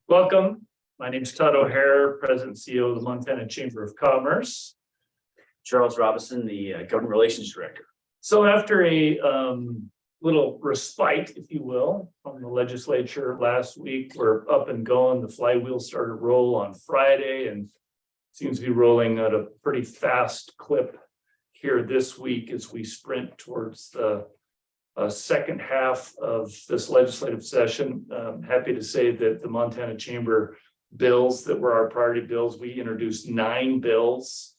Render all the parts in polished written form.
Welcome. My name is Todd O'Hare, President and CEO of the Montana Chamber of Commerce. Charles Robinson, the Government Relations Director. So after a little respite, if you will, from the legislature last week, we're up and going. The flywheel started to roll on Friday and seems to be rolling at a pretty fast clip here this week as we sprint towards the second half of this legislative session. I'm happy to say that the Montana Chamber bills that were our priority bills, we introduced 9 bills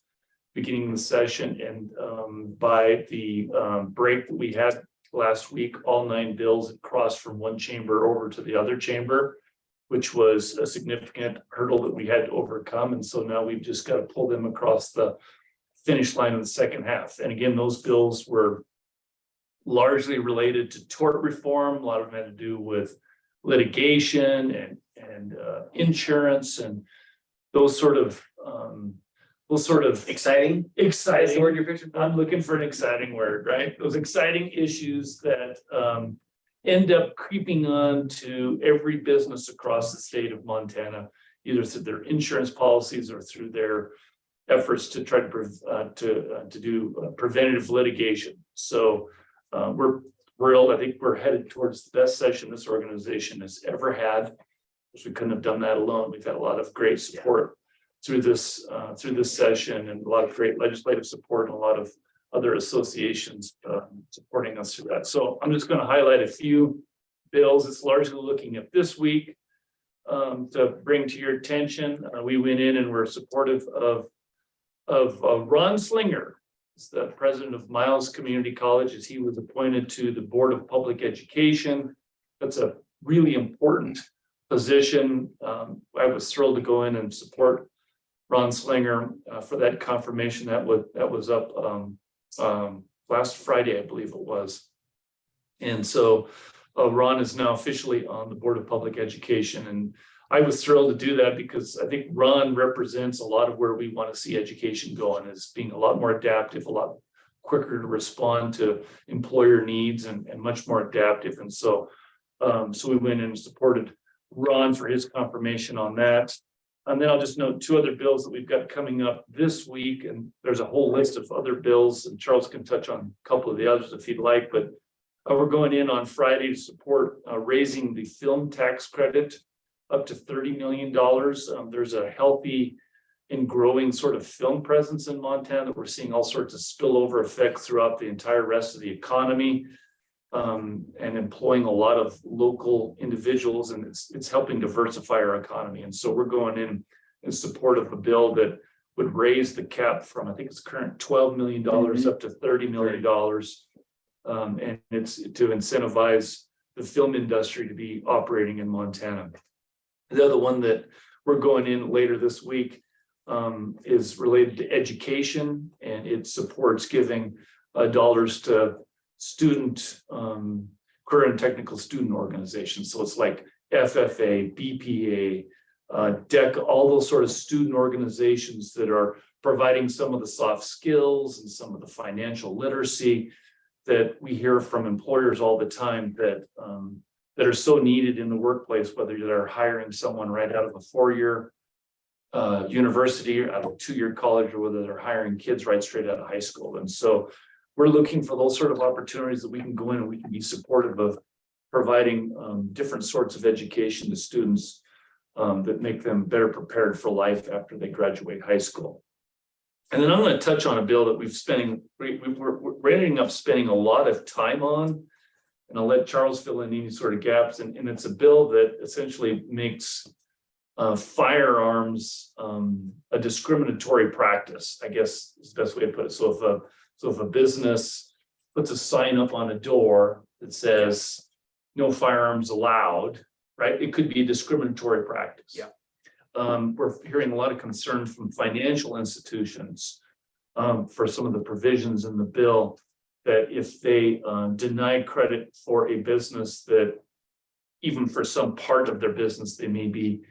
beginning the session, and by the break that we had last week, all 9 bills had crossed from one chamber over to the other chamber, which was a significant hurdle that we had to overcome. And so now we've just got to pull them across the finish line of the second half. And again, those bills were largely related to tort reform. A lot of them had to do with litigation and insurance and those sort of Exciting. That's the word you're picturing? I'm looking for an exciting word, right? Those exciting issues that end up creeping on to every business across the state of Montana, either through their insurance policies or through their efforts to try to do preventative litigation. So we're thrilled. I think we're headed towards the best session this organization has ever had, because we couldn't have done that alone. We've had a lot of great support through this session, and a lot of great legislative support, and a lot of other associations supporting us through that. So I'm just going to highlight a few bills. It's largely looking at this week to bring to your attention. We went in and were supportive of Ron Slinger, the president of Miles Community College, as he was appointed to the Board of Public Education. That's a really important position. I was thrilled to go in and support Ron Slinger for that confirmation. That was up last Friday, I believe it was. And so Ron is now officially on the Board of Public Education, and I was thrilled to do that because I think Ron represents a lot of where we want to see education going, as being a lot more adaptive, a lot quicker to respond to employer needs, and much more adaptive. And so we went in and supported Ron for his confirmation on that. And then I'll just note 2 other bills that we've got coming up this week, and there's a whole list of other bills, and Charles can touch on a couple of the others if he'd like, but we're going in on Friday to support raising the film tax credit up to $30 million. There's a healthy and growing sort of film presence in Montana that we're seeing all sorts of spillover effects throughout the entire rest of the economy, and employing a lot of local individuals, and it's helping diversify our economy. And so we're going in support of a bill that would raise the cap from, I think it's current $12 million up to $30 million. And it's to incentivize the film industry to be operating in Montana. The other one that we're going in later this week is related to education, and it supports giving dollars to student career and technical student organizations. So it's like FFA, BPA, DEC, all those sort of student organizations that are providing some of the soft skills and some of the financial literacy that we hear from employers all the time that are so needed in the workplace, whether they're hiring someone right out of a 4-year university or out of a 2-year college, or whether they're hiring kids right straight out of high school. And so we're looking for those sort of opportunities that we can go in and we can be supportive of providing different sorts of education to students that make them better prepared for life after they graduate high school. And then I'm going to touch on a bill that we're ending up spending a lot of time on, and I'll let Charles fill in any sort of gaps. And it's a bill that essentially makes firearms a discriminatory practice, I guess is the best way to put it. So if a business puts a sign up on a door that says no firearms allowed, right, it could be a discriminatory practice. Yeah. We're hearing a lot of concern from financial institutions for some of the provisions in the bill, that if they deny credit for a business that, even for some part of their business, they may be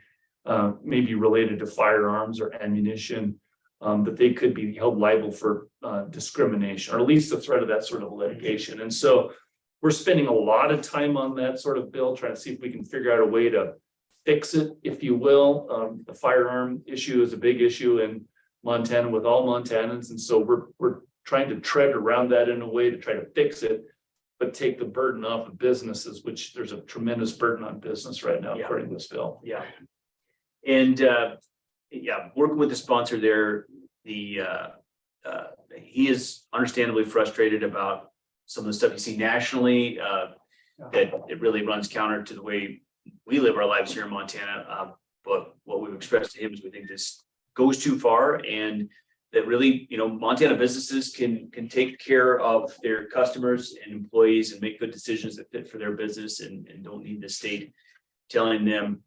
related to firearms or ammunition, that they could be held liable for discrimination, or at least the threat of that sort of litigation. And so we're spending a lot of time on that sort of bill, trying to see if we can figure out a way to fix it, if you will. The firearm issue is a big issue in Montana with all Montanans, and so we're trying to tread around that in a way to try to fix it, but take the burden off of businesses, which there's a tremendous burden on business right now, according to this bill. Yeah. And working with the sponsor there, he is understandably frustrated about some of the stuff you see nationally, that it really runs counter to the way we live our lives here in Montana. But what we've expressed to him is we think this goes too far, and that really, Montana businesses can take care of their customers and employees and make good decisions that fit for their business, and don't need the state telling them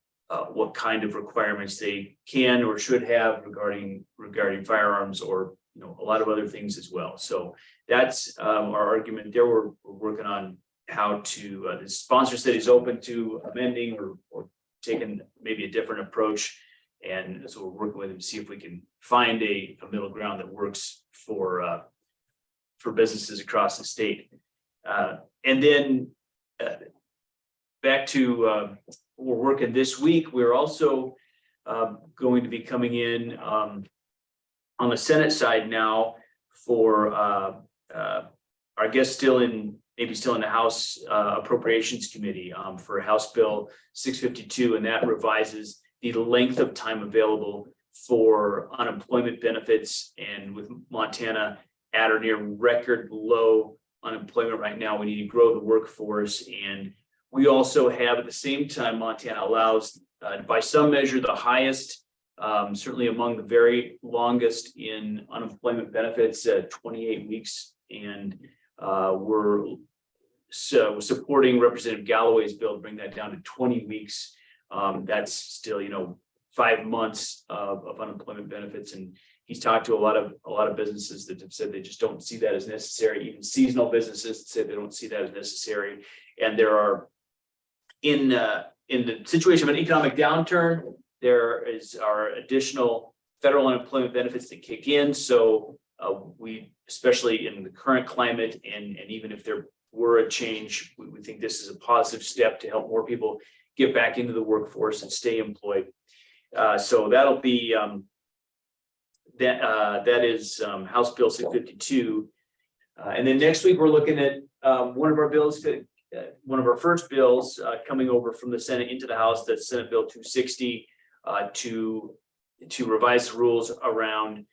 what kind of requirements they can or should have regarding firearms, or a lot of other things as well. So that's our argument there. We're working on how to. The sponsor said he's open to amending or taking maybe a different approach. And so we're working with him to see if we can find a middle ground that works for businesses across the state. And then back to we're working this week. We're also going to be coming in on the Senate side now for our guest still in the House Appropriations Committee for House Bill 652, and that revises the length of time available for unemployment benefits. And with Montana at or near record low unemployment right now, we need to grow the workforce. And we also have, at the same time, Montana allows, by some measure, the highest, certainly among the very longest in unemployment benefits, 28 weeks. And we're supporting Representative Galloway's bill to bring that down to 20 weeks. That's still, 5 months of unemployment benefits. And he's talked to a lot of businesses that have said they just don't see that as necessary. Even seasonal businesses say they don't see that as necessary. And there are, in the situation of an economic downturn, there are additional federal unemployment benefits that kick in. So we, especially in the current climate, and even if there were a change, we think this is a positive step to help more people get back into the workforce and stay employed. So that'll be that is House Bill 652. And then next week we're looking at one of our bills, one of our first bills coming over from the Senate into the House. That's Senate Bill 260 to revise the rules around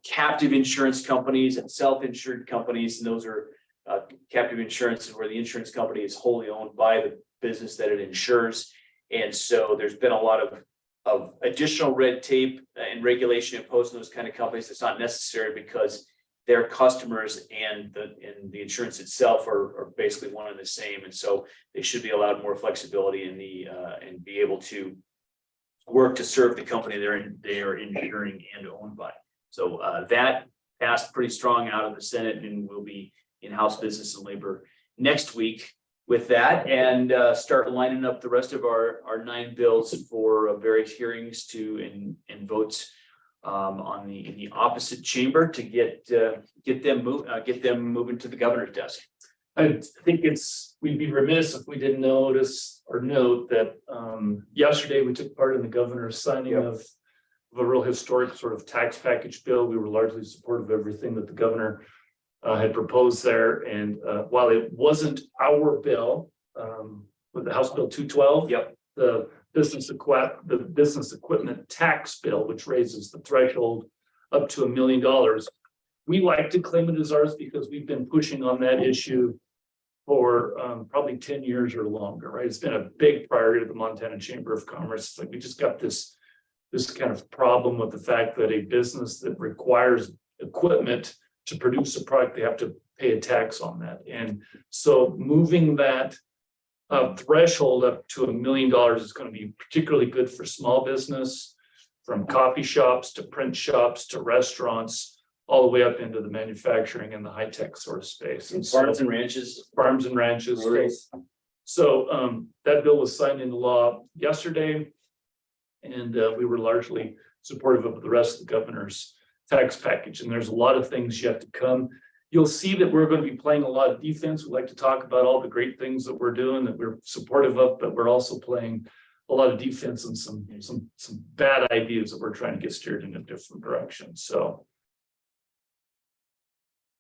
captive insurance companies and self-insured companies. And those are captive insurance is where the insurance company is wholly owned by the business that it insures. And so there's been a lot of additional red tape and regulation imposed on those kind of companies. It's not necessary because their customers and the insurance itself are basically one and the same. And so they should be allowed more flexibility in and be able to work to serve the company they are insuring and owned by. So that passed pretty strong out of the Senate, and will be in House Business and Labor next week with that, and start lining up the rest of our 9 bills for various hearings and votes in the opposite chamber to get them moving to the governor's desk. I think we'd be remiss if we didn't notice or note that yesterday we took part in the governor's signing of a real historic sort of tax package bill. We were largely supportive of everything that the governor had proposed there. And while it wasn't our bill, with the House Bill 212, the business equipment tax bill, which raises the threshold up to $1 million, we like to claim it as ours because we've been pushing on that issue for probably 10 years or longer, right? It's been a big priority of the Montana Chamber of Commerce. It's like we just got this kind of problem with the fact that a business that requires equipment to produce a product, they have to pay a tax on that. And so moving that threshold up to $1 million is going to be particularly good for small business, from coffee shops to print shops to restaurants, all the way up into the manufacturing and the high tech sort of space. And Farms and ranches. So that bill was signed into law yesterday, and we were largely supportive of the rest of the governor's tax package. And there's a lot of things yet to come. You'll see that we're going to be playing a lot of defense. We like to talk about all the great things that we're doing, that we're supportive of, but we're also playing a lot of defense and some bad ideas that we're trying to get steered in a different direction. So